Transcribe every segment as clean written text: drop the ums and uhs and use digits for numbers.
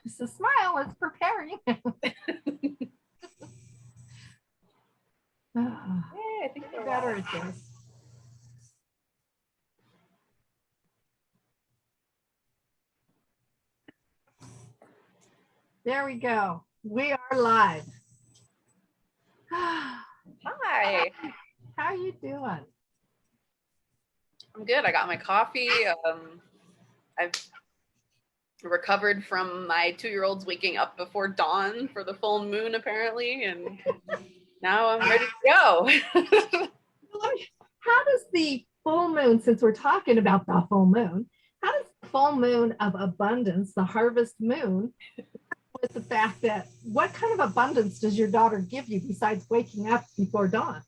It's a smile, it's preparing. I think they're better at this. There we go. We are live. Hi. How are you doing? I'm good. I got my coffee. I've recovered from my 2-year-old's waking up before dawn for the full moon, apparently, and now I'm ready to go. How does the full moon, since we're talking about the full moon, how does the full moon of abundance, the harvest moon, with the fact that what kind of abundance does your daughter give you besides waking up before dawn?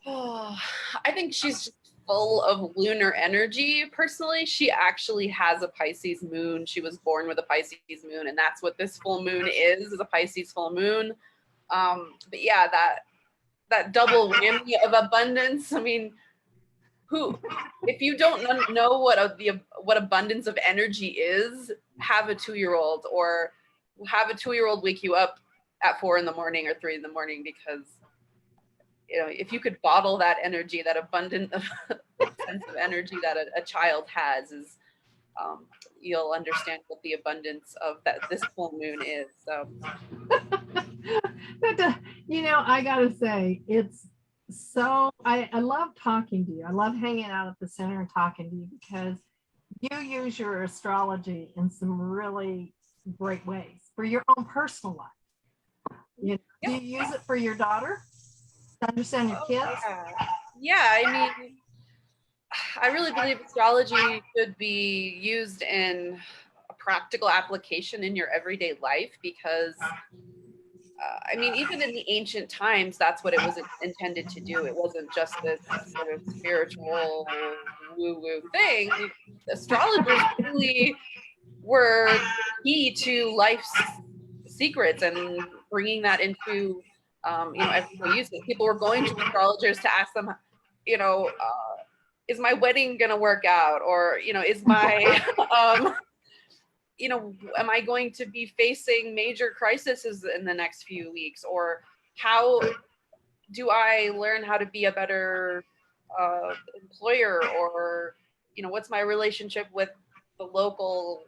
Oh, I think she's just full of lunar energy. Personally, she actually has a Pisces moon. She was born with a Pisces moon, and that's what this full moon is a Pisces full moon. But yeah, that double whammy of abundance. I mean, if you don't know what abundance of energy is, have a 2-year-old or have a 2-year-old wake you up at 4 in the morning or 3 in the morning, because if you could bottle that energy, that abundant sense of energy that a child has, is you'll understand what the abundance of this full moon is. So I gotta say, it's so I love talking to you. I love hanging out at the center and talking to you because you use your astrology in some really great ways for your own personal life. Do you use it for your daughter to understand your kids? Yeah, I mean, I really believe astrology should be used in a practical application in your everyday life, because I mean, even in the ancient times, that's what it was intended to do. It wasn't just this sort of spiritual woo-woo thing. Astrologers really were key to life's secrets and bringing that into, everyday use. People were going to astrologers to ask them, is my wedding going to work out? Or, is my, am I going to be facing major crises in the next few weeks? Or how do I learn how to be a better employer? Or, what's my relationship with the local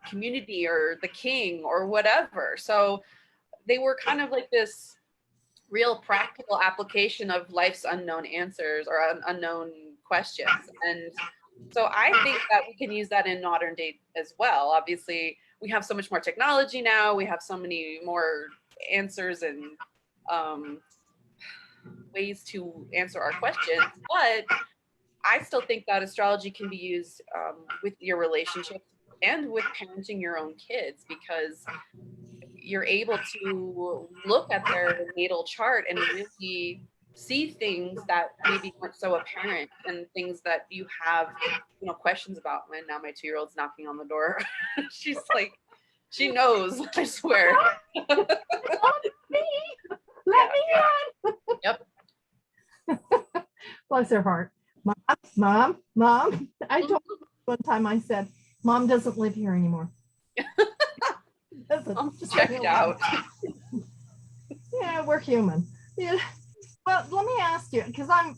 community or the king or whatever? So they were kind of like this real practical application of life's unknown answers or unknown questions. And so I think that we can use that in modern day as well. Obviously, we have so much more technology now. We have so many more answers and ways to answer our questions. But I still think that astrology can be used with your relationships and with parenting your own kids, because you're able to look at their natal chart and really see things that maybe weren't so apparent, and things that you have, questions about. And now my 2-year-old's knocking on the door. She's like, she knows, I swear. Let me in. Yep. Bless her heart. Mom. I told her one time, I said, Mom doesn't live here anymore. I'm checked out. Yeah, we're human. Yeah. Well, let me ask you, because I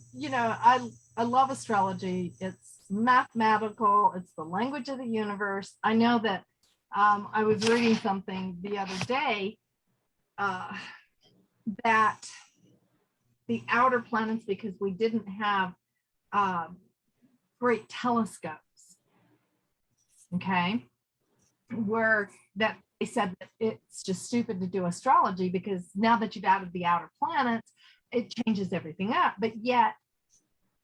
love astrology. It's mathematical. It's the language of the universe. I know that I was reading something the other day that the outer planets, because we didn't have great telescopes, okay, were that they said that it's just stupid to do astrology because now that you've added the outer planets, it changes everything up. But yet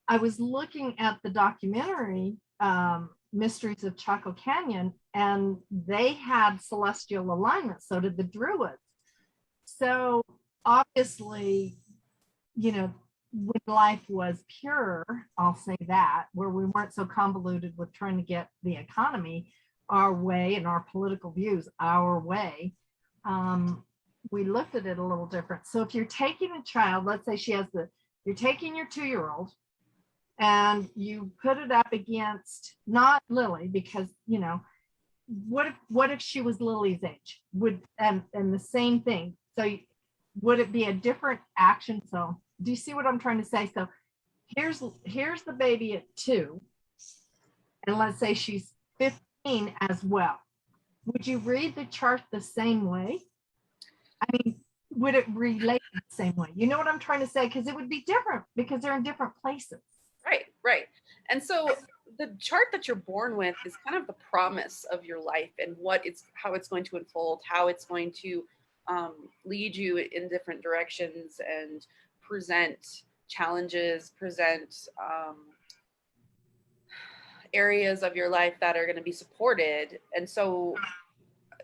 I was looking at the documentary Mysteries of Chaco Canyon, and they had celestial alignment. So did the Druids. So obviously, when life was pure, I'll say that, where we weren't so convoluted with trying to get the economy our way and our political views our way, we looked at it a little different. So if you're taking a child, let's say you're taking your 2-year-old and you put it up against, not Lily, because, what if she was Lily's age? Would and the same thing. So would it be a different action? So do you see what I'm trying to say? So here's the baby at 2, and let's say she's 15 as well. Would you read the chart the same way? I mean, would it relate the same way? You know what I'm trying to say? Because it would be different because they're in different places. Right, right. And so the chart that you're born with is kind of the promise of your life and how it's going to unfold, how it's going to lead you in different directions and present challenges, present areas of your life that are going to be supported. And so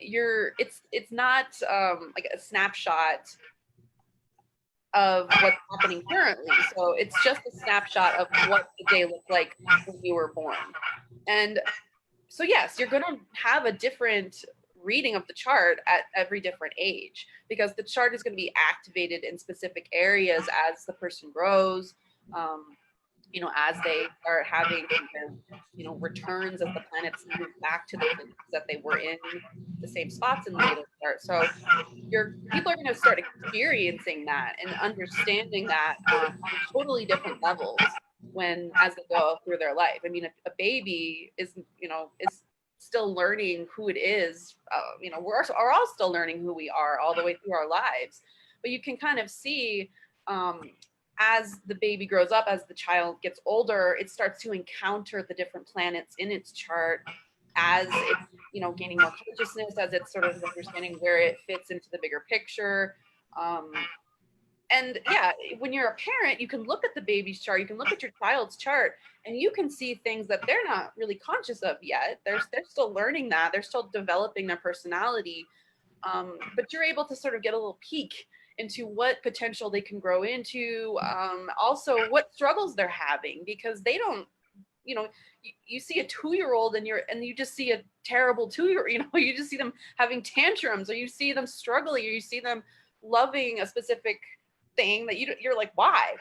it's not like a snapshot of what's happening currently. So it's just a snapshot of what the day looked like when you were born. And so yes, you're going to have a different reading of the chart at every different age, because the chart is going to be activated in specific areas as the person grows, as they start having their, returns, as the planets move back to the places that they were in the same spots in the natal chart. So people are going to start experiencing that and understanding that on totally different levels as they go through their life. I mean, a baby is still learning who it is. We're all still learning who we are all the way through our lives. But you can kind of see as the baby grows up, as the child gets older, it starts to encounter the different planets in its chart as it's gaining more consciousness, as it's sort of understanding where it fits into the bigger picture. And yeah, when you're a parent, you can look at the baby's chart, you can look at your child's chart, and you can see things that they're not really conscious of yet. They're still learning that, they're still developing their personality, but you're able to sort of get a little peek into what potential they can grow into, also what struggles they're having, because they don't, you see a 2-year-old and you just see a terrible 2-year-old, you just see them having tantrums, or you see them struggling, or you see them loving a specific thing that you're like, why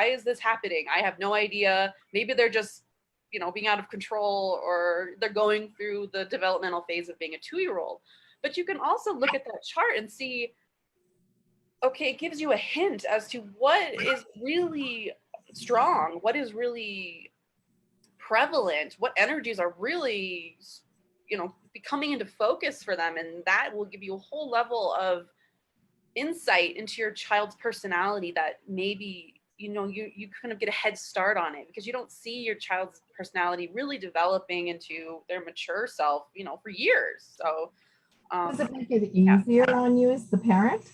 is this happening? I have no idea. Maybe they're just being out of control, or they're going through the developmental phase of being a 2-year-old. But you can also look at that chart and see, okay, it gives you a hint as to what is really strong, what is really prevalent, what energies are really becoming into focus for them. And that will give you a whole level of insight into your child's personality that maybe you kind of get a head start on it, because you don't see your child's personality really developing into their mature self for years. So does it make it easier on you as the parent?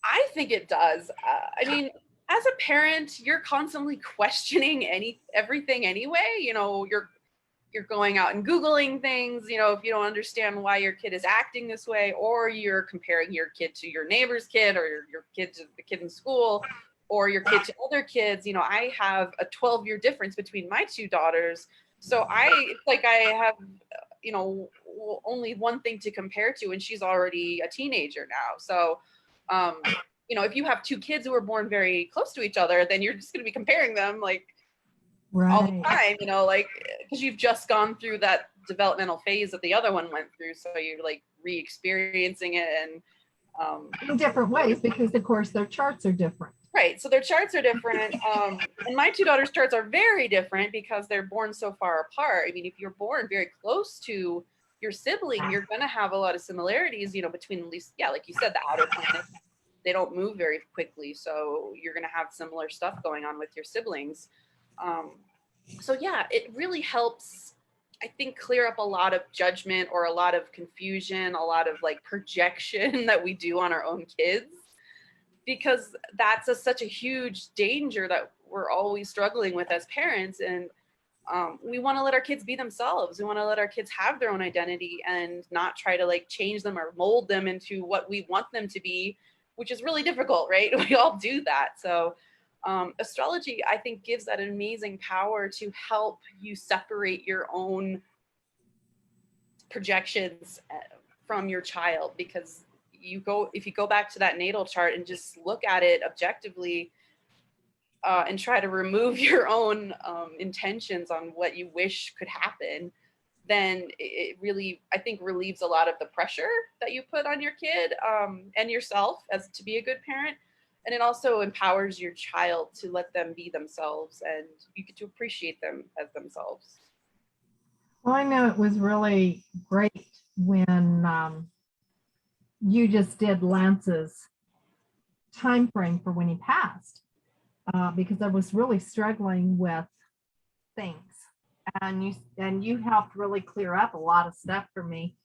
I think it does. I mean, as a parent, you're constantly questioning everything anyway. You're going out and Googling things, if you don't understand why your kid is acting this way, or you're comparing your kid to your neighbor's kid, or your kid to the kid in school, or your kid to other kids. I have a 12-year difference between my 2 daughters. So it's like I have, only one thing to compare to, and she's already a teenager now. So, if you have 2 kids who are born very close to each other, then you're just going to be comparing them like all the time, because you've just gone through that developmental phase that the other one went through. So you're like re-experiencing it, and in different ways, because of course their charts are different. Right. So their charts are different. And my 2 daughters' charts are very different because they're born so far apart. I mean, if you're born very close to your sibling, you're going to have a lot of similarities, between, at least, like you said, the outer planets. They don't move very quickly. So you're going to have similar stuff going on with your siblings. So yeah, it really helps, I think, clear up a lot of judgment or a lot of confusion, a lot of like projection that we do on our own kids, because that's such a huge danger that we're always struggling with as parents. And we want to let our kids be themselves. We want to let our kids have their own identity and not try to like change them or mold them into what we want them to be, which is really difficult, right? We all do that. So astrology, I think, gives that amazing power to help you separate your own projections from your child, because if you go back to that natal chart and just look at it objectively, and try to remove your own intentions on what you wish could happen, then it really, I think, relieves a lot of the pressure that you put on your kid and yourself as to be a good parent. And it also empowers your child to let them be themselves, and you get to appreciate them as themselves. Well, I know it was really great when you just did Lance's time frame for when he passed, because I was really struggling with things, and you helped really clear up a lot of stuff for me.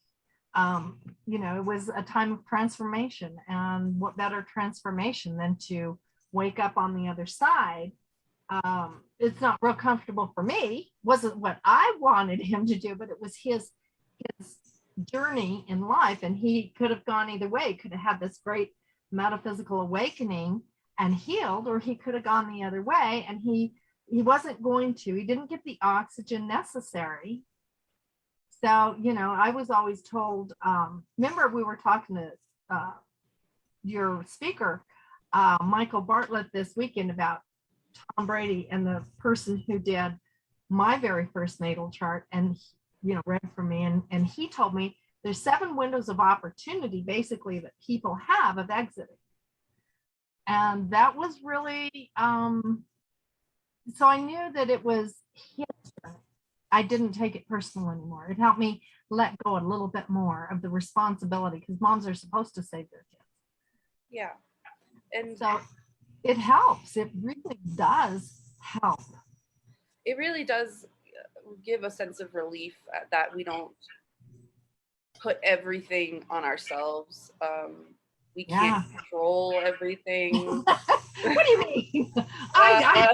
It was a time of transformation, and what better transformation than to wake up on the other side. It's not real comfortable for me, wasn't what I wanted him to do, but it was his journey in life, and he could have gone either way. Could have had this great metaphysical awakening and healed, or he could have gone the other way, and he wasn't going to. He didn't get the oxygen necessary. So, I was always told, remember we were talking to your speaker, Michael Bartlett, this weekend about Tom Brady and the person who did my very first natal chart and, read for me. And he told me there's 7 windows of opportunity, basically, that people have of exiting. And that was really, so I knew that it was his turn. I didn't take it personal anymore. It helped me let go a little bit more of the responsibility, because moms are supposed to save their kids. Yeah. And so it helps. It really does help. It really does give a sense of relief that we don't put everything on ourselves. We can't control everything. What do you mean? I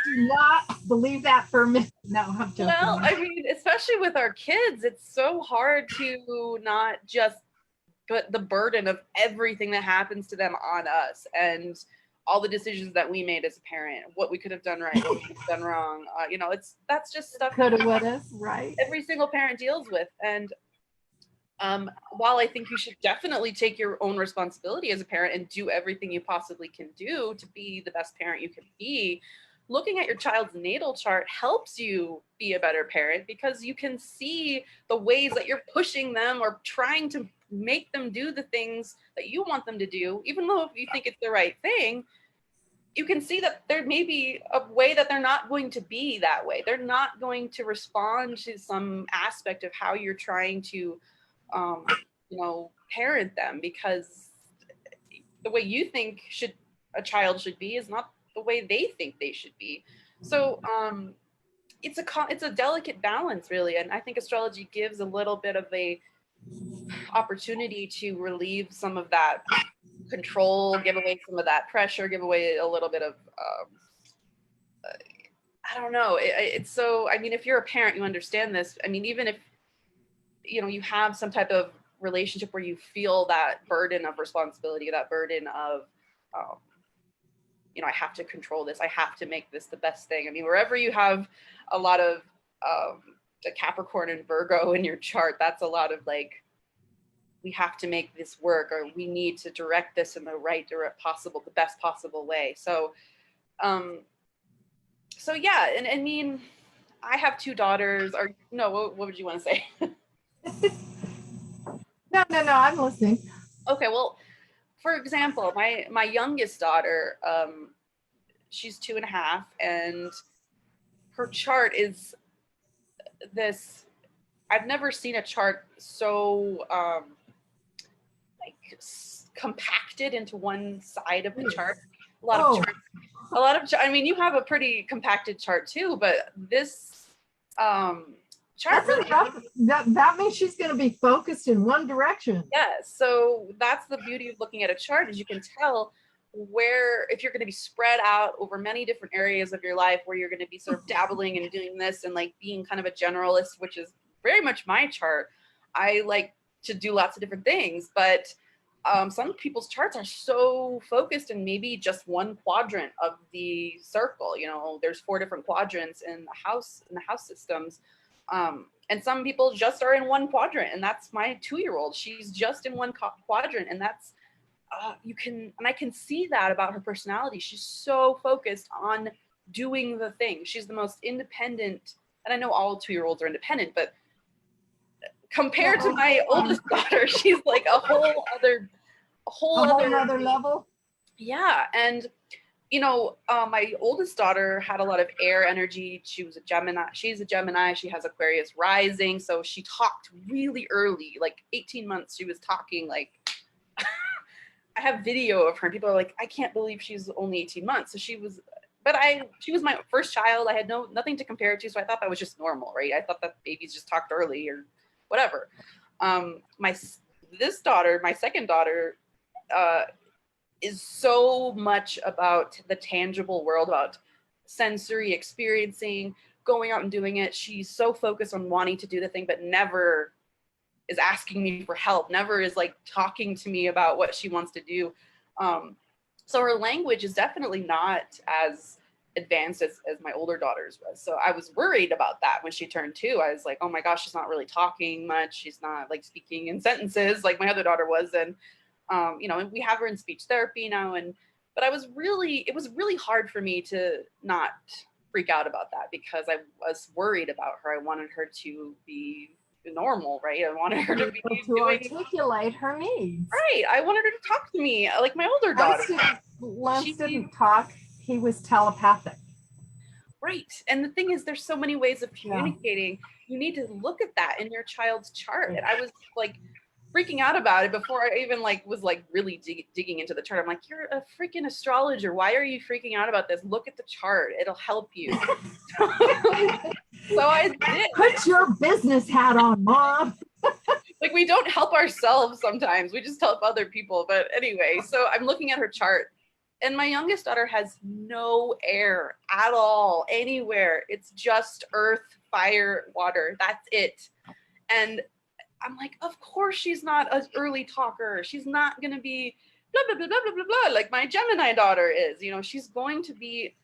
do not believe that for a minute. No, I'm joking. Well, I mean, especially with our kids, it's so hard to not just put the burden of everything that happens to them on us, and all the decisions that we made as a parent, what we could have done right, what we could have done wrong. That's just stuff coulda, woulda, right? Every single parent deals with. And while I think you should definitely take your own responsibility as a parent and do everything you possibly can do to be the best parent you can be, looking at your child's natal chart helps you be a better parent, because you can see the ways that you're pushing them or trying to make them do the things that you want them to do, even though if you think it's the right thing. You can see that there may be a way that they're not going to be that way. They're not going to respond to some aspect of how you're trying to parent them, because the way you think a child should be is not the way they think they should be. So it's a delicate balance, really, and I think astrology gives a little bit of a opportunity to relieve some of that control, give away some of that pressure, give away a little bit of I don't know. It's so, I mean, if you're a parent, you understand this. I mean, even if you have some type of relationship where you feel that burden of responsibility, that burden of I have to control this, I have to make this the best thing. I mean, wherever you have a lot of the Capricorn and Virgo in your chart, that's a lot of like, we have to make this work, or we need to direct this in the the best possible way. So yeah, and I mean, I have 2 daughters. Or no, what would you want to say? No, I'm listening. Okay, well, for example, my youngest daughter, she's 2.5, and her chart is this. I've never seen a chart so compacted into one side of the chart. A lot of I mean, you have a pretty compacted chart too, but this chart really that means she's going to be focused in one direction. Yes. So that's the beauty of looking at a chart, is you can tell where, if you're going to be spread out over many different areas of your life, where you're going to be sort of dabbling and doing this and like being kind of a generalist, which is very much my chart. I like to do lots of different things, but some people's charts are so focused in maybe just one quadrant of the circle. There's 4 different quadrants in the house systems. And some people just are in one quadrant, and that's my 2-year-old. She's just in one quadrant, and that's I can see that about her personality. She's so focused on doing the thing. She's the most independent, and I know all 2-year-olds are independent, but compared to my oldest daughter, she's like a whole other level. Yeah. And my oldest daughter had a lot of air energy. She was a Gemini. She's a Gemini. She has Aquarius rising. So she talked really early, like 18 months. She was talking like, I have video of her and people are like, I can't believe she's only 18 months. So she was my first child. I had nothing to compare it to. So I thought that was just normal, right? I thought that babies just talked early or whatever. My second daughter, is so much about the tangible world, about sensory experiencing, going out and doing it. She's so focused on wanting to do the thing, but never is asking me for help, never is like talking to me about what she wants to do. So her language is definitely not as advanced as my older daughter's was. So I was worried about that when she turned 2. I was like, oh my gosh, she's not really talking much. She's not like speaking in sentences like my other daughter was. And and we have her in speech therapy now. But it was really hard for me to not freak out about that because I was worried about her. I wanted her to be normal, right? I wanted her to be articulate her needs. Right. I wanted her to talk to me like my older daughter. Lance didn't talk. He was telepathic. Right. And the thing is, there's so many ways of communicating. You need to look at that in your child's chart. And I was like freaking out about it before I even was really digging into the chart. I'm like, you're a freaking astrologer. Why are you freaking out about this? Look at the chart. It'll help you. So I did. Put your business hat on, Mom. Like, we don't help ourselves sometimes. We just help other people. But anyway, so I'm looking at her chart. And my youngest daughter has no air at all, anywhere. It's just earth, fire, water. That's it. And I'm like, of course she's not an early talker. She's not going to be blah, blah, blah, blah, blah, blah, like my Gemini daughter is. She's going to be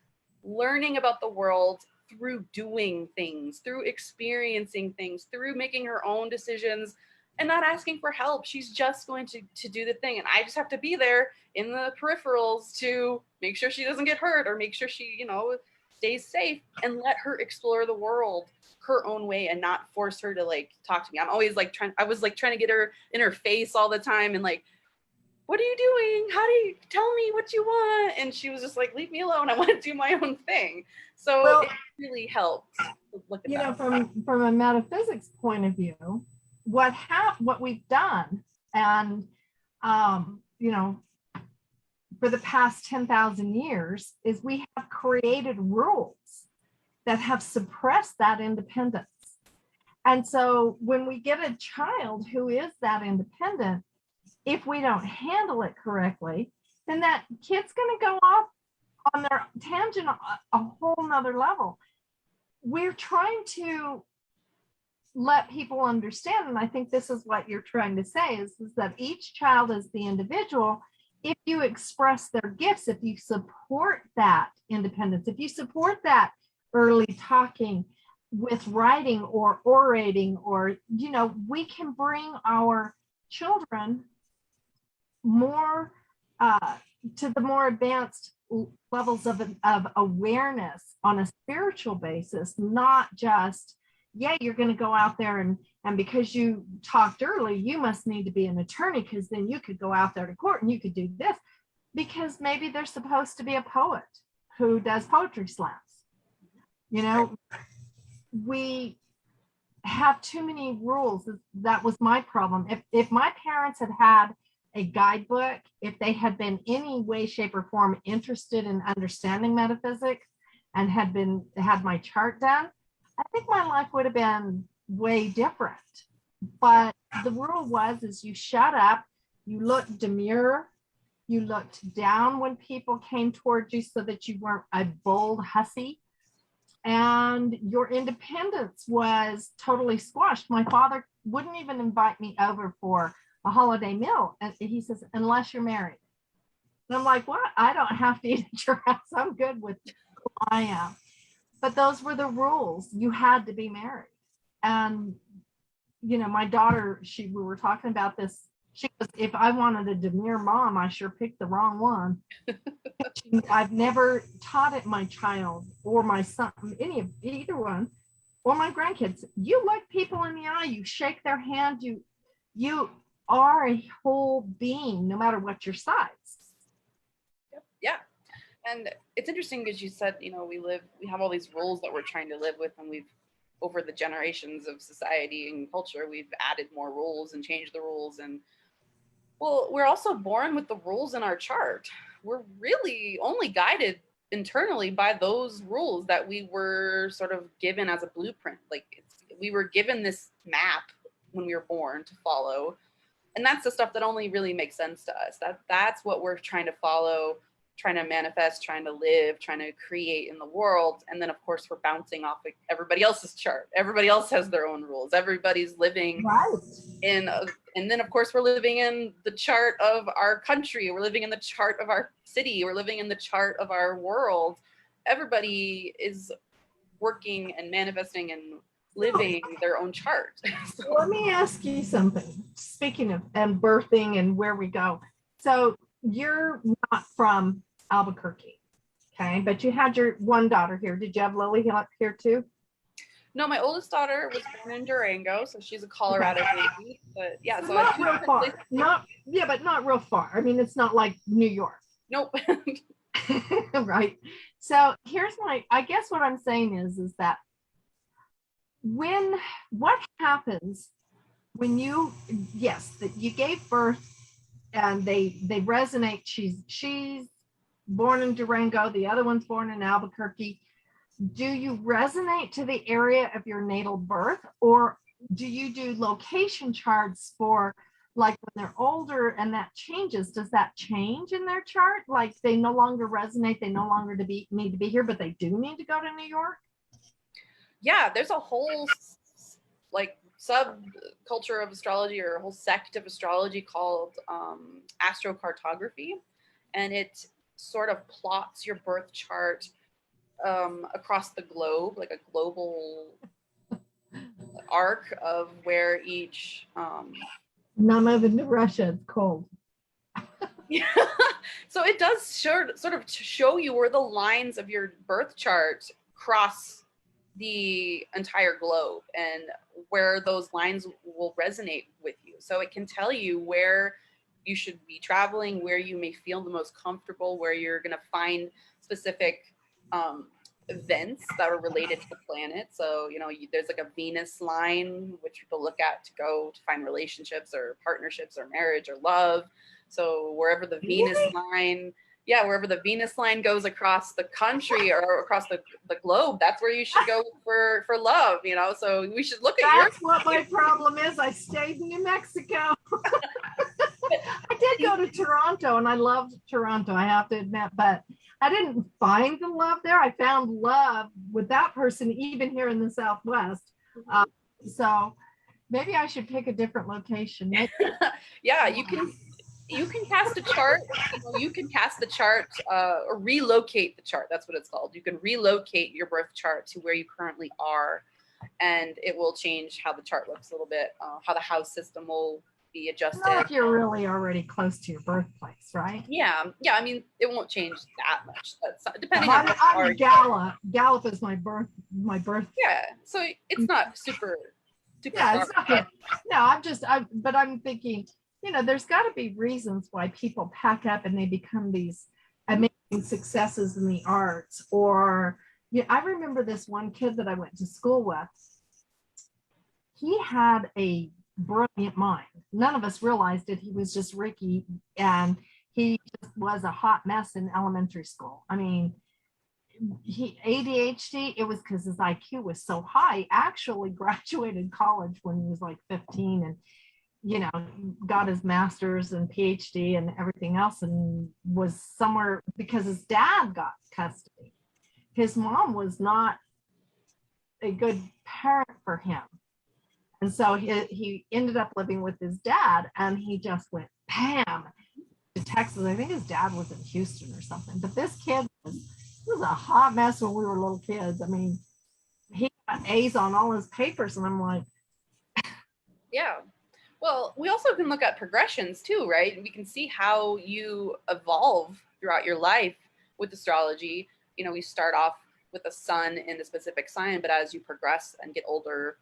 learning about the world through doing things, through experiencing things, through making her own decisions and not asking for help. She's just going to do the thing. And I just have to be there in the peripherals to make sure she doesn't get hurt or make sure she, stays safe and let her explore the world her own way and not force her to talk to me. I'm always trying to get her in her face all the time and what are you doing? How do you tell me what you want? And she was just like, leave me alone. I want to do my own thing. So it really helped. Look at that. From a metaphysics point of view, what we've done and for the past 10,000 years is we have created rules that have suppressed that independence. And so when we get a child who is that independent, if we don't handle it correctly, then that kid's going to go off on their tangent a whole nother level. We're trying to let people understand, and I think this is what you're trying to say, is that each child is the individual. If you express their gifts, if you support that independence, if you support that early talking with writing or orating, or, we can bring our children more to the more advanced levels of awareness on a spiritual basis, not just, you're going to go out there and because you talked early, you must need to be an attorney because then you could go out there to court and you could do this, because maybe they're supposed to be a poet who does poetry slams. We have too many rules. That was my problem. If my parents had had a guidebook, if they had been any way, shape, or form interested in understanding metaphysics and had my chart done, I think my life would have been way different. But the rule is you shut up, you looked demure, you looked down when people came towards you so that you weren't a bold hussy, and your independence was totally squashed. My father wouldn't even invite me over for a holiday meal. And he says, unless you're married. And I'm like, what? I don't have to eat at your house. I'm good with who I am. But those were the rules. You had to be married. And, my daughter, we were talking about this. She goes, if I wanted a demure mom, I sure picked the wrong one. I've never taught it my child or my son, either one, or my grandkids, you look people in the eye, you shake their hand, you are a whole being, no matter what your size. Yeah. And it's interesting because you said, we have all these rules that we're trying to live with, and over the generations of society and culture, we've added more rules and changed the rules. And well, we're also born with the rules in our chart. We're really only guided internally by those rules that we were sort of given as a blueprint. Like we were given this map when we were born to follow. And that's the stuff that only really makes sense to us. That's what we're trying to follow, trying to manifest, trying to live, trying to create in the world. And then of course we're bouncing off of everybody else's chart. Everybody else has their own rules. Everybody's living and then of course we're living in the chart of our country. We're living in the chart of our city. We're living in the chart of our world. Everybody is working and manifesting and living their own chart. So let me ask you something. Speaking of and birthing and where we go. So you're not from Albuquerque, okay? But you had your one daughter here. Did you have Lily here too? No, my oldest daughter was born in Durango, so she's a Colorado baby. But yeah, so not real far. But not real far. I mean, it's not like New York. Nope. Right. So here's I guess what I'm saying is that what happens when you gave birth and they resonate. She's born in Durango, the other one's born in Albuquerque. Do you resonate to the area of your natal birth, or do you do location charts for like when they're older and that changes? Does that change in their chart? Like they no longer resonate, they no longer need to be here, but they do need to go to New York? Yeah, there's a whole like subculture of astrology, or a whole sect of astrology called astrocartography, and it sort of plots your birth chart across the globe, like a global arc of where each not moving to Russia, it's cold. Yeah. So it does sort of show you where the lines of your birth chart cross the entire globe and where those lines will resonate with you. So it can tell you where you should be traveling, where you may feel the most comfortable, where you're going to find specific events that are related to the planet. So, there's like a Venus line, which people look at to go to find relationships or partnerships or marriage or love. So wherever the Venus line, wherever the Venus line goes across the country or across the globe, that's where you should go for love, So we should look at That's what my problem is. I stayed in New Mexico. I did go to Toronto and I loved Toronto, I have to admit, but I didn't find the love there. I found love with that person, even here in the Southwest. So maybe I should pick a different location. Yeah, you can cast a chart. You can cast the chart or relocate the chart. That's what it's called. You can relocate your birth chart to where you currently are, and it will change how the chart looks a little bit, how the house system will be adjusted. Not if you're really already close to your birthplace, right? Yeah. I mean, it won't change that much. That's depending on. I'm Gallup. Gallup is my birth. Yeah, so it's not super. Yeah, it's not good. No, but I'm thinking, there's got to be reasons why people pack up and they become these amazing successes in the arts. Or, I remember this one kid that I went to school with. He had a brilliant mind. None of us realized it. He was just Ricky, and he just was a hot mess in elementary school. I mean, he ADHD, it was because his IQ was so high. He actually graduated college when he was like 15 and got his master's and PhD and everything else, and was somewhere because his dad got custody. His mom was not a good parent for him. And so he ended up living with his dad, and he just went bam to Texas. I think his dad was in Houston or something. But this kid was a hot mess when we were little kids. I mean, he got A's on all his papers, and I'm like, yeah. Well, we also can look at progressions too, right? We can see how you evolve throughout your life with astrology. We start off with the sun in a specific sign, but as you progress and get older,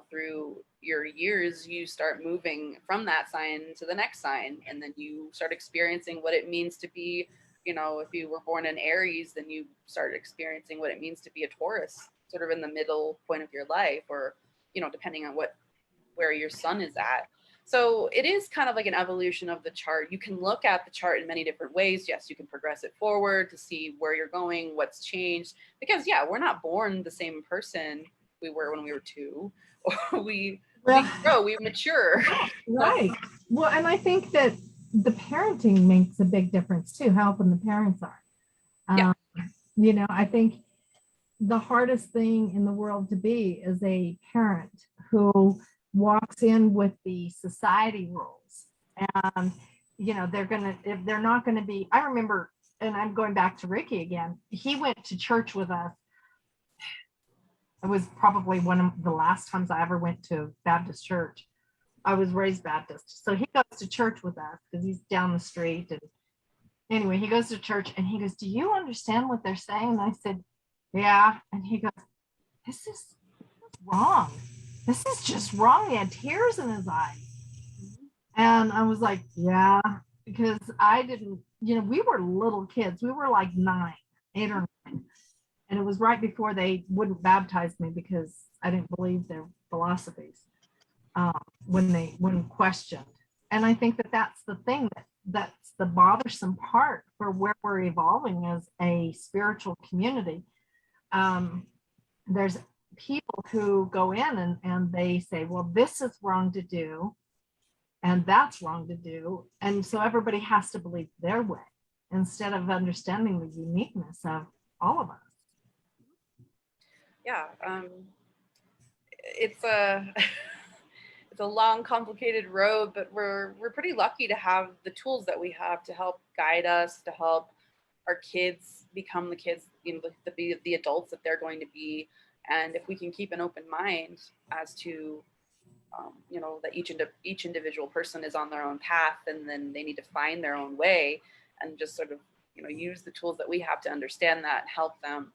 through your years, you start moving from that sign to the next sign, and then you start experiencing what it means to be, if you were born in Aries, then you start experiencing what it means to be a Taurus, sort of in the middle point of your life, or, depending on where your sun is at. So it is kind of like an evolution of the chart. You can look at the chart in many different ways. Yes, you can progress it forward to see where you're going, what's changed. Because we're not born the same person we were when we were 2. Or we grow, we mature. Right. Well, and I think that the parenting makes a big difference too, how open the parents are. I think the hardest thing in the world to be is a parent who walks in with the society rules, and if they're not going to be. I remember, and I'm going back to Ricky again, he went to church with us. It was probably one of the last times I ever went to Baptist church. I was raised Baptist, so he goes to church with us because he's down the street. And anyway, he goes to church and he goes, "Do you understand what they're saying?" And I said, "Yeah." And he goes, "This is wrong. This is just wrong." He had tears in his eyes. And I was like, "Yeah," because I didn't, we were little kids. We were like 9, 8 or 9. And it was right before they wouldn't baptize me because I didn't believe their philosophies when questioned. And I think that that's the thing that's the bothersome part for where we're evolving as a spiritual community. There's people who go in and they say, well, this is wrong to do and that's wrong to do. And so everybody has to believe their way instead of understanding the uniqueness of all of us. Yeah. It's a it's a long, complicated road, but we're pretty lucky to have the tools that we have to help guide us, to help our kids become the kids, the adults that they're going to be. And if we can keep an open mind as to, that each individual person is on their own path, and then they need to find their own way, and just sort of, use the tools that we have to understand that, help them.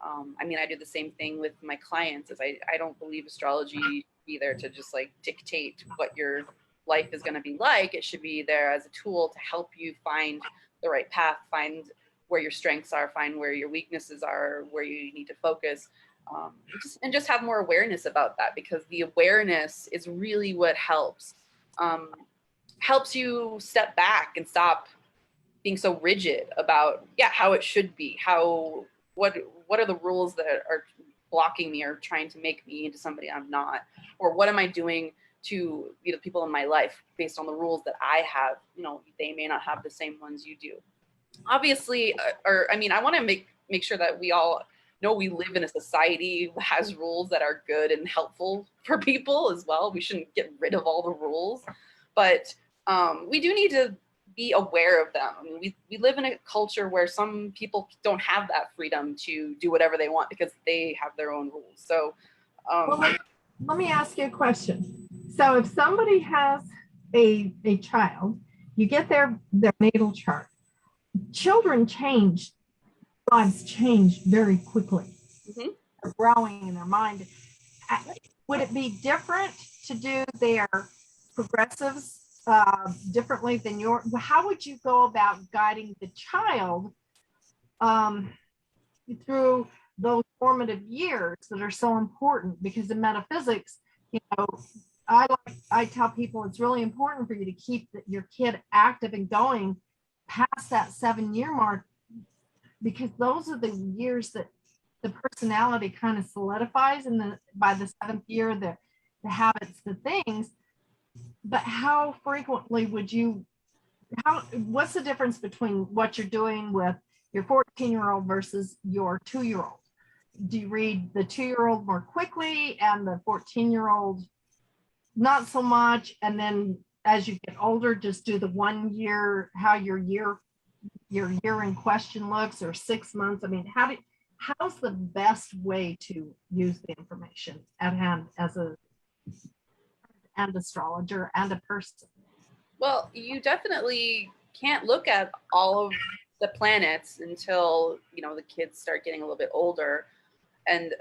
I do the same thing with my clients. As I don't believe astrology be there to just like dictate what your life is going to be like. It should be there as a tool to help you find the right path, find where your strengths are, find where your weaknesses are, where you need to focus, and just have more awareness about that, because the awareness is really what helps you step back and stop being so rigid about how it should be, what are the rules that are blocking me or trying to make me into somebody I'm not, or what am I doing to the people in my life based on the rules that I have. They may not have the same ones you do, obviously. I want to make sure that we all know we live in a society that has rules that are good and helpful for people as well. We shouldn't get rid of all the rules, but we do need to be aware of them. We live in a culture where some people don't have that freedom to do whatever they want because they have their own rules. So let me ask you a question. So if somebody has a child, you get their natal chart. Children change, lives change very quickly. Mm-hmm. They're growing in their mind. Would it be different to do their progressives differently than how would you go about guiding the child through those formative years that are so important? Because in metaphysics, I tell people it's really important for you to keep your kid active and going past that 7-year mark, because those are the years that the personality kind of solidifies, and by the 7th year, the habits, the things. But how frequently what's the difference between what you're doing with your 14-year-old versus your 2-year-old? Do you read the 2-year-old more quickly and the 14-year-old not so much? And then as you get older, just do the 1 year, how your year in question looks, or 6 months? How's the best way to use the information at hand as an astrologer and a person? Well, you definitely can't look at all of the planets until the kids start getting a little bit older. And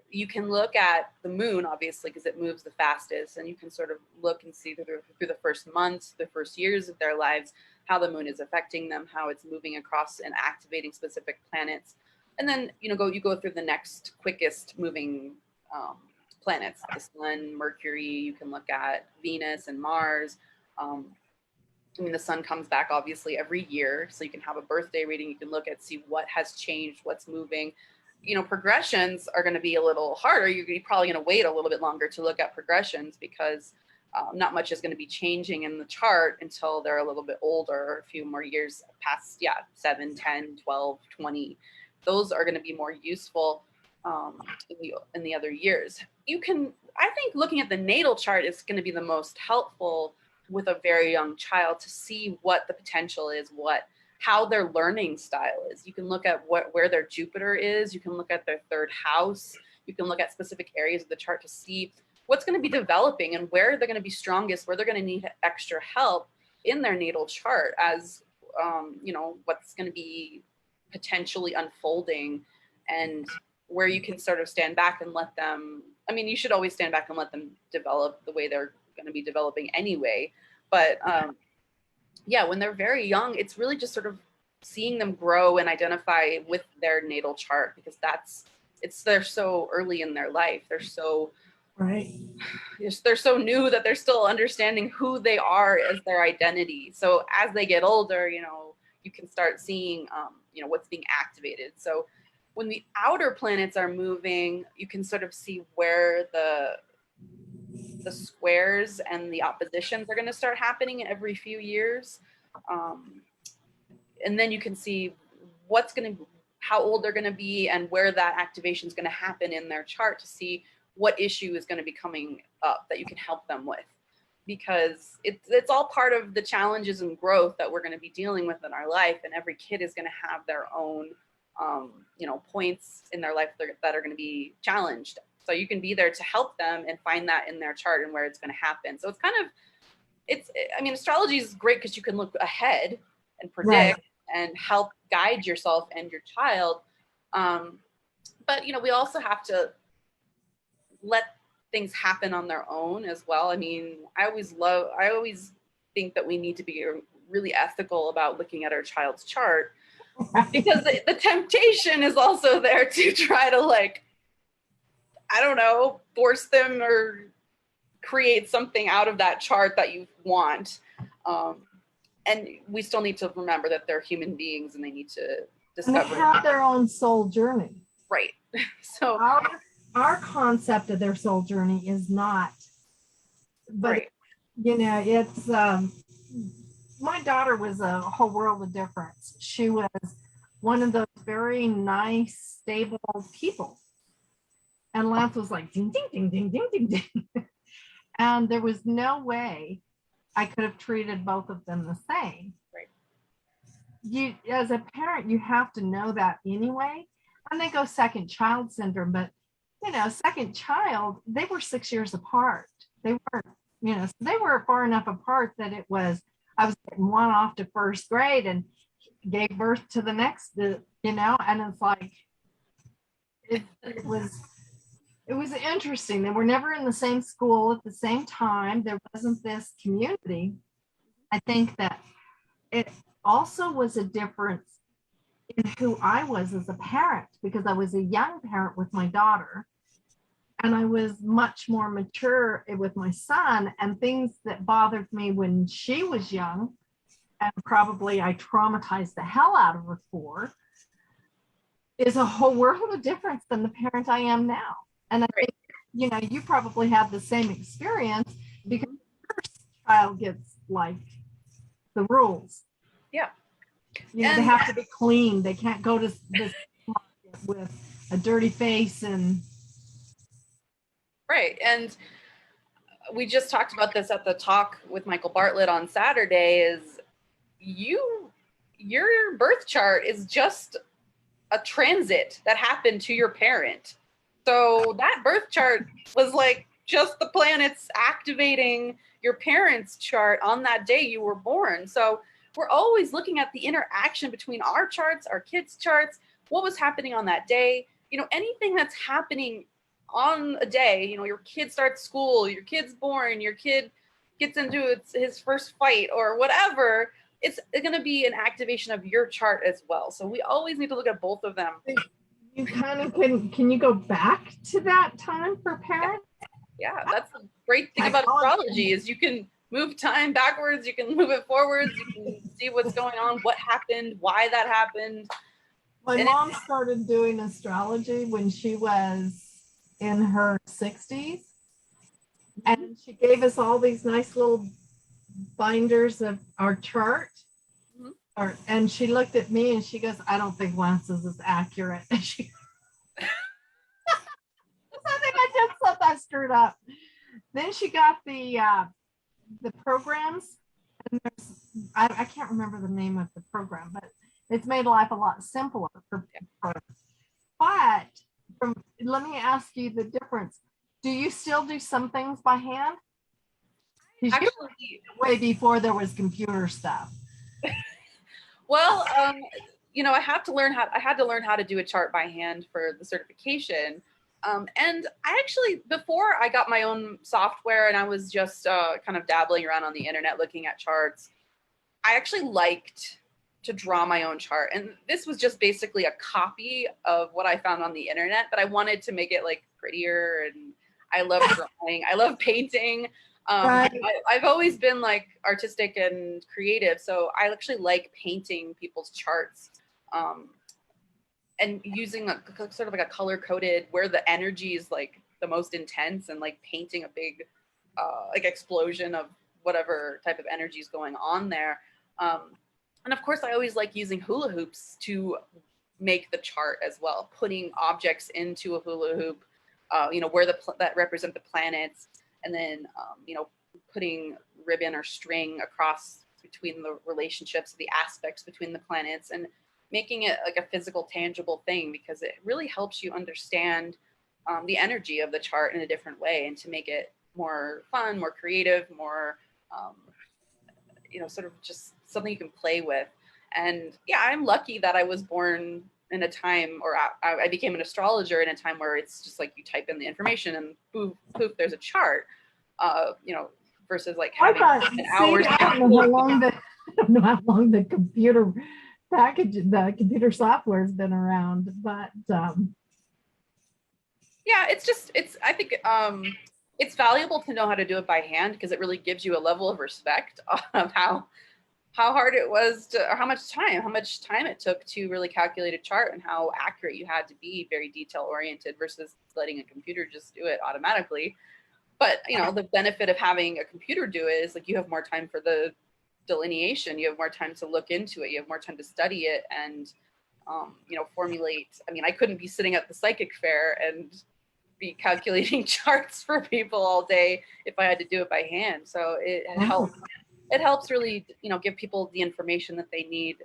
you can look at the moon, obviously, because it moves the fastest, and you can sort of look and see through the first months, the first years of their lives, how the moon is affecting them, how it's moving across and activating specific planets. And then, you go through the next quickest moving planets, the sun, Mercury. You can look at Venus and Mars. I mean, the sun comes back obviously every year, so you can have a birthday reading. You can look at, see what has changed, what's moving. Progressions are going to be a little harder. You're probably going to wait a little bit longer to look at progressions, because not much is going to be changing in the chart until they're a little bit older, a few more years past, 7, 10, 12, 20. Those are going to be more useful in the other years. I think looking at the natal chart is going to be the most helpful with a very young child, to see what the potential is, how their learning style is. You can look at where their Jupiter is. You can look at their third house. You can look at specific areas of the chart to see what's going to be developing and where they're going to be strongest, where they're going to need extra help in their natal chart, as what's going to be potentially unfolding, and where you can sort of stand back and let them. I mean, you should always stand back and let them develop the way they're going to be developing anyway. But when they're very young, it's really just sort of seeing them grow and identify with their natal chart, because they're so early in their life. They're so right. They're so new that they're still understanding who they are as their identity. So as they get older, you can start seeing what's being activated. So when the outer planets are moving, you can sort of see where the squares and the oppositions are going to start happening every few years. And then you can see how old they're going to be, and where that activation is going to happen in their chart, to see what issue is going to be coming up that you can help them with. Because it's all part of the challenges and growth that we're going to be dealing with in our life. And every kid is going to have their own, points in their life that are going to be challenged. So you can be there to help them and find that in their chart and where it's going to happen. So astrology is great because you can look ahead and predict, right, and help guide yourself and your child. But we also have to let things happen on their own as well. I mean, I always think that we need to be really ethical about looking at our child's chart, because the temptation is also there to try to, I don't know, force them or create something out of that chart that you want. And we still need to remember that they're human beings and they need to discover. And they have their own soul journey. Right. So our concept of their soul journey is not, but right. It's my daughter was a whole world of difference. She was one of those very nice, stable people. And Lance was like, ding, ding, ding, ding, ding, ding, ding. And there was no way I could have treated both of them the same. Right. As a parent, you have to know that anyway. And they go second child syndrome, but second child, they were 6 years apart. They weren't, they were far enough apart that I was getting one off to first grade and gave birth to the next, and it's like, it was interesting. They were never in the same school at the same time. There wasn't this community. I think that it also was a difference in who I was as a parent, because I was a young parent with my daughter, and I was much more mature with my son, and things that bothered me when she was young, and probably I traumatized the hell out of her for, is a whole world of difference than the parent I am now. And I think, you probably have the same experience, because the first child gets the rules. Yeah. They have to be clean. They can't go to this market with a dirty face and. Right. And we just talked about this at the talk with Michael Bartlett on Saturday, is your birth chart is just a transit that happened to your parent. So that birth chart was just the planets activating your parents' chart on that day you were born. So we're always looking at the interaction between our charts, our kids' charts, what was happening on that day, anything that's happening on a day, your kid starts school, your kid's born, your kid gets into his first fight or whatever, it's going to be an activation of your chart as well. So we always need to look at both of them. You kind of can you go back to that time for parents? Yeah, that's the great thing about astrology is you can move time backwards, you can move it forwards, you can see what's going on, what happened, why that happened. My mom started doing astrology when she was in her 60s. And she gave us all these nice little binders of our chart. And she looked at me and she goes, I don't think Lance's is accurate. And she I think I just said that screwed up. Then she got the programs. And I can't remember the name of the program, but it's made life a lot simpler for people. But let me ask you the difference. Do you still do some things by hand? Actually, way before there was computer stuff. Well, I had to learn how to do a chart by hand for the certification. And I actually, before I got my own software and I was just kind of dabbling around on the internet looking at charts, I actually liked to draw my own chart. And this was just basically a copy of what I found on the internet, but I wanted to make it like prettier. And I love drawing. I love painting. Right. I've always been like artistic and creative. So I actually like painting people's charts. And using sort of like a color coded where the energy is like the most intense and like painting a big like explosion of whatever type of energy is going on there. And of course, I always like using hula hoops to make the chart as well, putting objects into a hula hoop, where that represent the planets, and then, putting ribbon or string across between the relationships, the aspects between the planets, and making it like a physical, tangible thing, because it really helps you understand the energy of the chart in a different way, and to make it more fun, more creative, more, sort of just something you can play with. And yeah, I'm lucky that I was born in a time, or I became an astrologer in a time where it's just like you type in the information and poof, there's a chart, versus like having hours. I don't know how long the computer computer software has been around, but yeah, I think it's valuable to know how to do it by hand, because it really gives you a level of respect of how hard it was or how much time it took to really calculate a chart, and how accurate you had to be, very detail oriented, versus letting a computer just do it automatically. But the benefit of having a computer do it is like you have more time for the delineation, you have more time to look into it, you have more time to study it, and formulate. I mean, I couldn't be sitting at the psychic fair and be calculating charts for people all day if I had to do it by hand. So it helps really, give people the information that they need,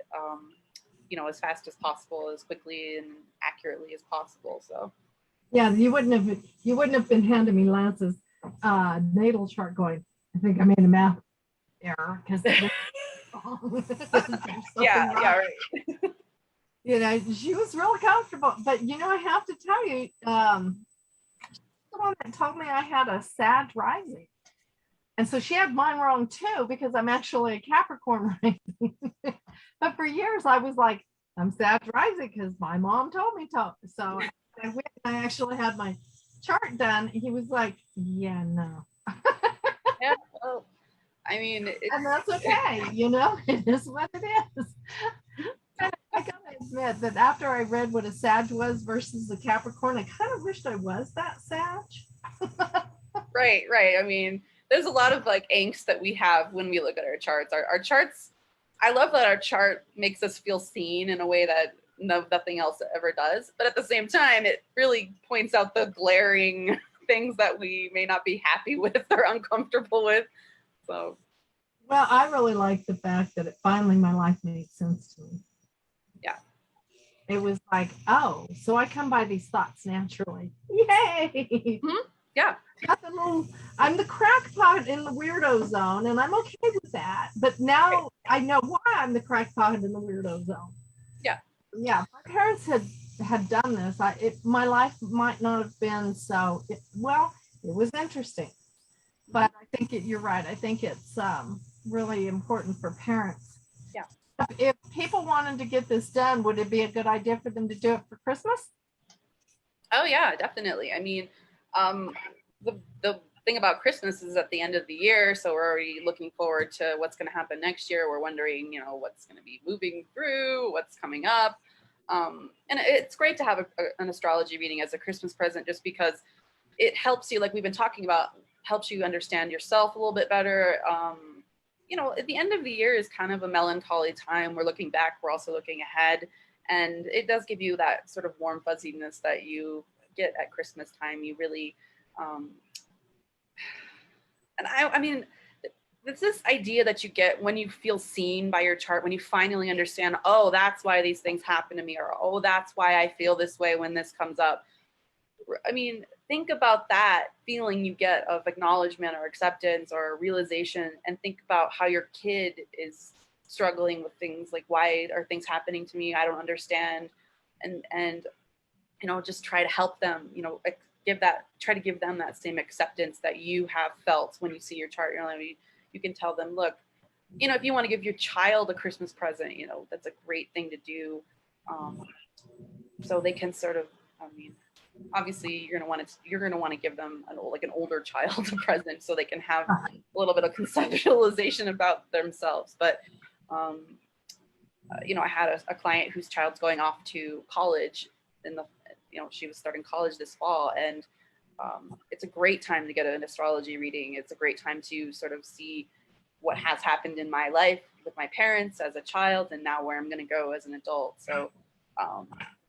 as fast as possible, as quickly and accurately as possible. So yeah, you wouldn't have been handing me Lance's natal chart going, I think I made a math error, because yeah, right. She was really comfortable, but I have to tell you, the one that told me I had a Sag rising. And so she had mine wrong too, because I'm actually a Capricorn rising. But for years I was like, I'm Sag rising because my mom told me to. So I went and I actually had my chart done. He was like, yeah, no. Yeah, well, I mean, and that's okay. It is what it is. I gotta admit that after I read what a Sag was versus a Capricorn, I kind of wished I was that Sag. Right. I mean, there's a lot of like angst that we have when we look at our charts. Our charts, I love that our chart makes us feel seen in a way that nothing else ever does. But at the same time, it really points out the glaring things that we may not be happy with or uncomfortable with. So, well, I really like the fact that finally my life made sense to me. Yeah. It was like, oh, so I come by these thoughts naturally. Yay! Mm-hmm. Yeah. I'm the crackpot in the weirdo zone, and I'm okay with that. But now I know why I'm the crackpot in the weirdo zone. Yeah. Yeah. My parents had had done this, my life might not have been so, well, it was interesting. But I think you're right. I think it's really important for parents. Yeah. If people wanted to get this done, would it be a good idea for them to do it for Christmas? Oh yeah, definitely. I mean, the thing about Christmas is at the end of the year, so we're already looking forward to what's going to happen next year. We're wondering, what's going to be moving through, what's coming up, and it's great to have an astrology reading as a Christmas present, just because it helps you, like we've been talking about, helps you understand yourself a little bit better. At the end of the year is kind of a melancholy time. We're looking back, we're also looking ahead. And it does give you that sort of warm fuzziness that you get at Christmas time. You really, and I mean, it's this idea that you get when you feel seen by your chart, when you finally understand, oh, that's why these things happen to me, or oh, that's why I feel this way when this comes up. I mean, think about that feeling you get of acknowledgement or acceptance or realization, and think about how your kid is struggling with things like, why are things happening to me? I don't understand. And just try to help them, try to give them that same acceptance that you have felt when you see your chart. You can tell them, look, if you want to give your child a Christmas present, that's a great thing to do. So they can sort of, obviously you're going to want to give them an older child a present, so they can have a little bit of conceptualization about themselves. But I had a client whose child's going off to college she was starting college this fall, and it's a great time to get an astrology reading. It's a great time to sort of see what has happened in my life with my parents as a child, and now where I'm going to go as an adult. So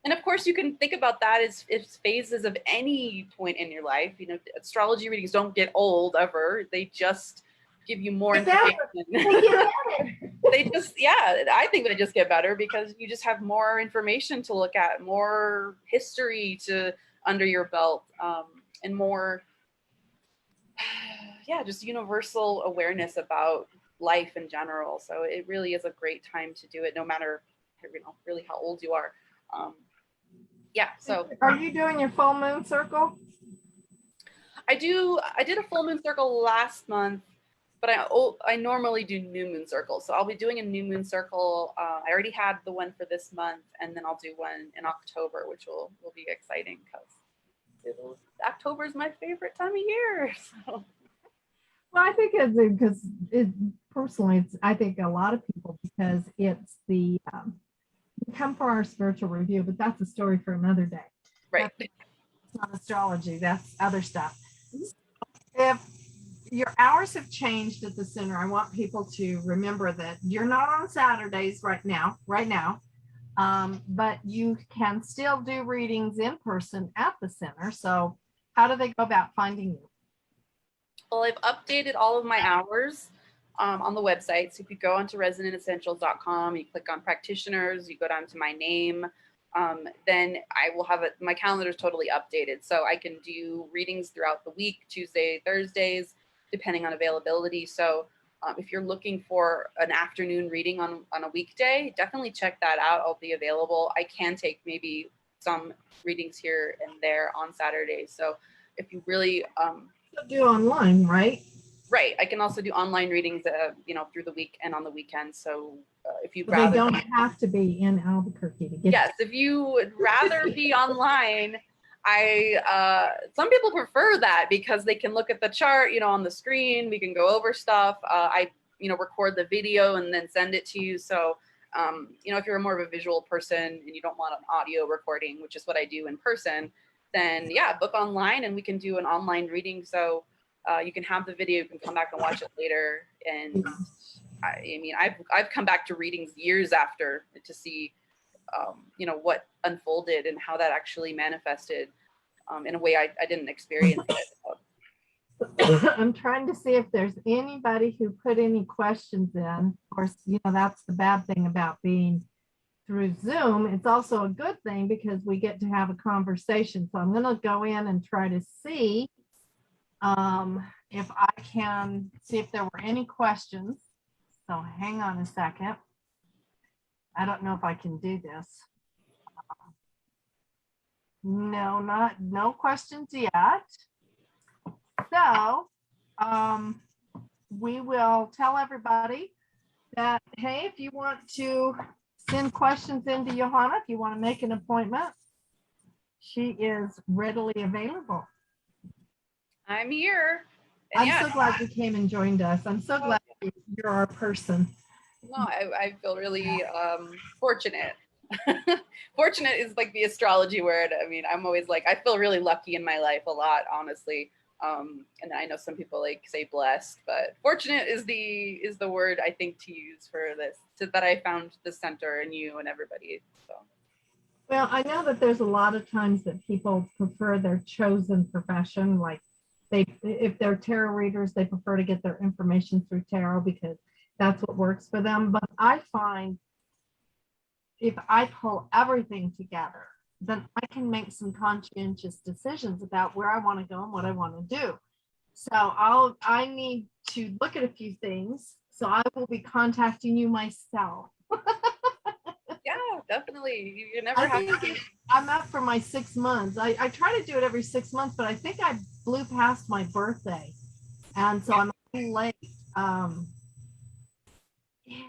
and of course, you can think about that as phases of any point in your life. Astrology readings don't get old ever. They just give you more information. I think they just get better because you just have more information to look at, more history under your belt, and more, just universal awareness about life in general. So it really is a great time to do it, no matter, really how old you are. So are you doing your full moon circle? I did a full moon circle last month, but I normally do new moon circles. So I'll be doing a new moon circle. I already had the one for this month, and then I'll do one in October, which will be exciting because October is my favorite time of year. So. Well, I think because personally, I think a lot of people, because it's we come for our spiritual review, but that's a story for another day. Right. That's not astrology, that's other stuff. If your hours have changed at the center, I want people to remember that you're not on Saturdays right now, but you can still do readings in person at the center. So how do they go about finding you? Well, I've updated all of my hours on the website. So if you go onto resonantessentials.com, you click on practitioners, you go down to my name, then I will have my calendar is totally updated. So I can do readings throughout the week, Tuesday, Thursdays, depending on availability. So if you're looking for an afternoon reading on a weekday, definitely check that out. I'll be available. I can take maybe some readings here and there on Saturdays. So if you really do online, right? Right. I can also do online readings, through the week and on the weekend. So if you they don't have to be in Albuquerque to get. Yes, if you would rather be online, some people prefer that because they can look at the chart, on the screen. We can go over stuff. I record the video and then send it to you. So if you're more of a visual person and you don't want an audio recording, which is what I do in person, then book online and we can do an online reading. So you can have the video, you can come back and watch it later. And I've come back to readings years after to see, what unfolded and how that actually manifested in a way I didn't experience it. I'm trying to see if there's anybody who put any questions in. Of course, that's the bad thing about being through Zoom. It's also a good thing because we get to have a conversation. So I'm going to go in and try to see if I can see if there were any questions. So hang on a second. I don't know if I can do this. No questions yet. So we will tell everybody that, hey, if you want to send questions into Johanna, if you want to make an appointment, she is readily available. I'm here. And I'm yeah, so glad you came and joined us. I'm so glad you're our person. no, I feel really fortunate. Fortunate is like the astrology word. I mean, I'm always like, I feel really lucky in my life a lot, honestly. And I know some people like say blessed, but fortunate is the word I think to use for this, that I found the center in you and everybody. So. Well, I know that there's a lot of times that people prefer their chosen profession. Like if they're tarot readers, they prefer to get their information through tarot because that's what works for them. But I find if I pull everything together, then I can make some conscientious decisions about where I want to go and what I want to do. So I need to look at a few things. So I will be contacting you myself. Yeah, definitely. You never have to. I'm up for my 6 months. I try to do it every 6 months, but I think I blew past my birthday. And so I'm late.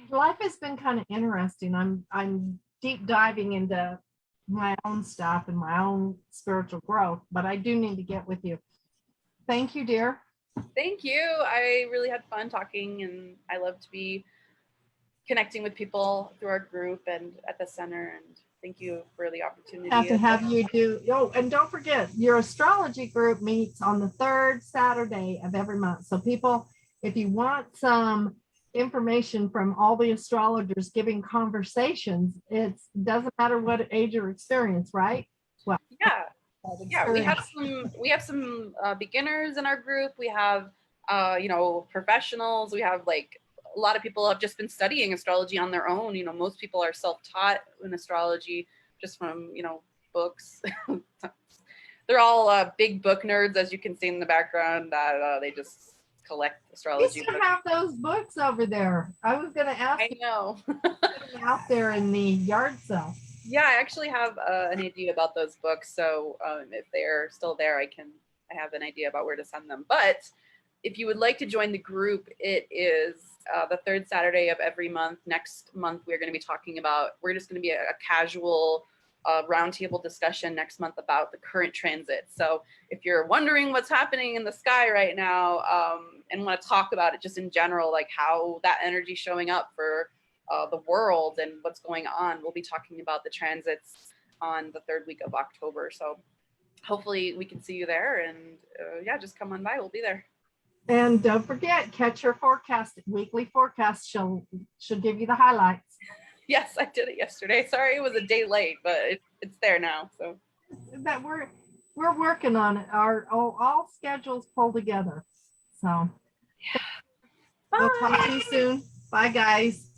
Life has been kind of interesting. I'm deep diving into my own stuff and my own spiritual growth, but I do need to get with you. Thank you, dear. Thank you. I really had fun talking, and I love to be connecting with people through our group and at the center. And thank you for the opportunity. Have to have you do. Oh, and don't forget, your astrology group meets on the 3rd Saturday of every month. So people, if you want some information from all the astrologers giving conversations, it doesn't matter what age or experience, right? Well, yeah, we have some beginners in our group. We have professionals. We have like a lot of people have just been studying astrology on their own. Most people are self-taught in astrology just from books. They're all big book nerds, as you can see in the background, that they just collect astrology. You still have those books over there. I was going to ask. I know. Out there in the yard sale. Yeah, I actually have an idea about those books. So if they're still there, I have an idea about where to send them. But if you would like to join the group, it is the 3rd Saturday of every month. Next month, we're just going to be a casual roundtable discussion next month about the current transit. So if you're wondering what's happening in the sky right now and want to talk about it just in general, like how that energy is showing up for the world and what's going on, we'll be talking about the transits on the 3rd week of October. So hopefully we can see you there, and just come on by. We'll be there. And don't forget, catch her forecast, weekly forecast. She'll give you the highlights. Yes, I did it yesterday. Sorry, it was a day late, but it's there now. So that we're working on it. Our all schedules pull together. So yeah. we'll talk to you soon. Bye, guys.